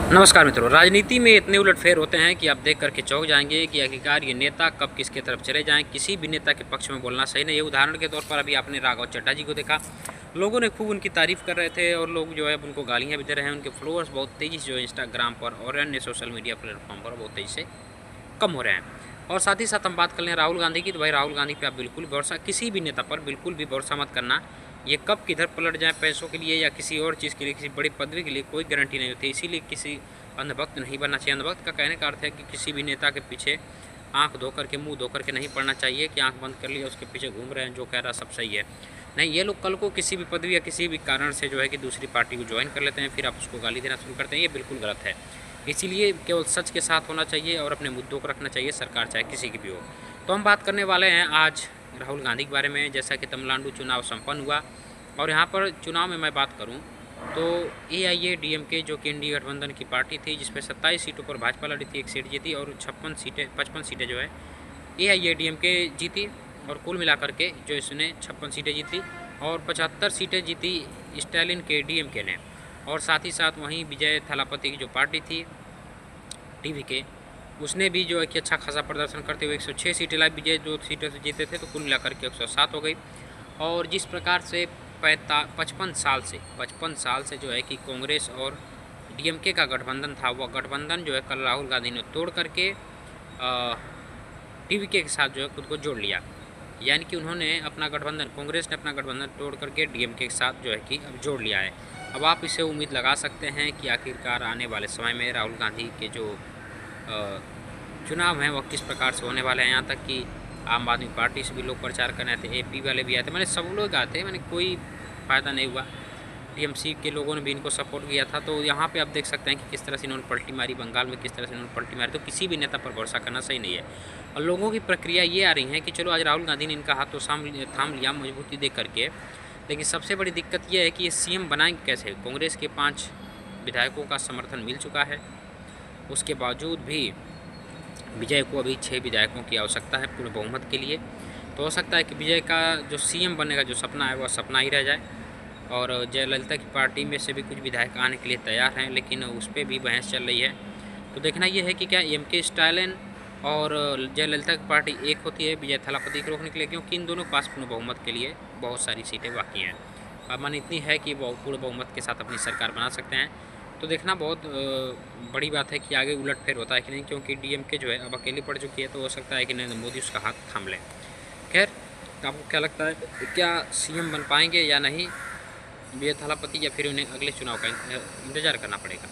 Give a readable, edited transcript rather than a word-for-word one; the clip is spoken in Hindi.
नमस्कार मित्रों, राजनीति में इतने उलटफेर होते हैं कि आप देख करके चौंक जाएंगे कि आखिरकार ये नेता कब किसके तरफ चले जाएं। किसी भी नेता के पक्ष में बोलना सही नहीं है। उदाहरण के तौर पर अभी आपने राघव चड्ढा जी को देखा, लोगों ने खूब उनकी तारीफ कर रहे थे और लोग जो है उनको गालियां भी दे रहे हैं। उनके फॉलोअर्स बहुत तेज़ी से जो है इंस्टाग्राम पर और अन्य सोशल मीडिया प्लेटफॉर्म पर बहुत तेज़ी से कम हो रहे हैं। और साथ ही साथ हम बात कर लें राहुल गांधी की, तो भाई राहुल गांधी पे आप बिल्कुल भरोसा, किसी भी नेता पर बिल्कुल भी भरोसा मत करना। ये कब किधर पलट जाए, पैसों के लिए या किसी और चीज़ के लिए, किसी बड़ी पदवी के लिए कोई गारंटी नहीं होती। इसीलिए किसी अंधभक्त नहीं बनना चाहिए। अंधभक्त का कहने का अर्थ है कि किसी भी नेता के पीछे आंख धो करके, मुंह धो करके नहीं पड़ना चाहिए कि आंख बंद कर लिया उसके पीछे घूम रहे हैं, जो कह रहा सब सही है। नहीं, ये लोग कल को किसी भी पदवी या किसी भी कारण से जो है कि दूसरी पार्टी को ज्वाइन कर लेते हैं, फिर आप उसको गाली देना शुरू करते हैं। ये बिल्कुल गलत है। इसीलिए केवल सच के साथ होना चाहिए और अपने मुद्दों को रखना चाहिए, सरकार चाहे किसी की भी हो। तो हम बात करने वाले हैं आज राहुल गांधी के बारे में। जैसा कि तमिलनाडु चुनाव संपन्न हुआ और यहाँ पर चुनाव में मैं बात करूँ तो AIADMK जो कि इंडिया गठबंधन की पार्टी थी, जिसमें 27 सीटों पर भाजपा लड़ी थी, 1 सीट जीती और 55 सीटें जो है AIADMK जीती। और कुल मिलाकर के जो इसने 56 सीटें जीती और 75 सीटें जीती स्टालिन के DMK ने। और साथ ही साथ वहीं विजय थालापति की जो पार्टी थी TVK, उसने भी जो है कि अच्छा खासा प्रदर्शन करते हुए 106 सीटें लाई। विजय 2 सीटों से जीते थे, तो कुल मिलाकर के 107 हो गई। और जिस प्रकार से 55 साल से जो है कि कांग्रेस और DMK का गठबंधन था, वह गठबंधन जो है कल राहुल गांधी ने तोड़ करके TVK के साथ जो है खुद को जोड़ लिया। यानी कि उन्होंने अपना गठबंधन, कांग्रेस ने अपना गठबंधन तोड़ करके DMK के साथ जो है कि अब जोड़ लिया है। अब आप इसे उम्मीद लगा सकते हैं कि आखिरकार आने वाले समय में राहुल गांधी के जो चुनाव हैं वह किस प्रकार से होने वाले हैं। यहाँ तक कि आम आदमी पार्टी से भी लोग प्रचार करने आए थे, AP वाले भी आए थे, मैंने सब लोग आए थे, मैंने कोई फ़ायदा नहीं हुआ। TMC के लोगों ने भी इनको सपोर्ट किया था। तो यहाँ पे आप देख सकते हैं कि किस तरह से इन्होंने पलटी मारी, बंगाल में किस तरह से इन्होंने पलटी मारी। तो किसी भी नेता पर भरोसा करना सही नहीं है। और लोगों की प्रक्रिया ये आ रही है कि चलो आज राहुल गांधी ने इनका हाथ तो थाम लिया मजबूती दे करके, लेकिन सबसे बड़ी दिक्कत यह है कि ये CM बनाएंगे कैसे। कांग्रेस के 5 विधायकों का समर्थन मिल चुका है, उसके बावजूद भी विजय को अभी 6 विधायकों की आवश्यकता है पूर्ण बहुमत के लिए। तो हो सकता है कि विजय का जो CM बनने का जो सपना है वह सपना ही रह जाए। और जयललिता की पार्टी में से भी कुछ विधायक आने के लिए तैयार हैं, लेकिन उस पर भी बहस चल रही है। तो देखना यह है कि क्या MK स्टालिन और जयललिता की पार्टी एक होती है विजय थालापति को रोकने के लिए, क्योंकि इन दोनों के पास पूर्ण बहुमत के लिए बहुत सारी सीटें बाकी हैं। अब मान इतनी है कि वो पूर्ण बहुमत के साथ अपनी सरकार बना सकते हैं। तो देखना बहुत बड़ी बात है कि आगे उलटफेर होता है कि नहीं, क्योंकि DMK जो है अब अकेली पड़ चुकी है। तो हो सकता है कि नरेंद्र मोदी उसका हाथ थाम लें। खैर, आपको क्या लगता है, क्या CM बन पाएंगे या नहीं विजय थालापति, या फिर उन्हें अगले चुनाव का इंतज़ार करना पड़ेगा?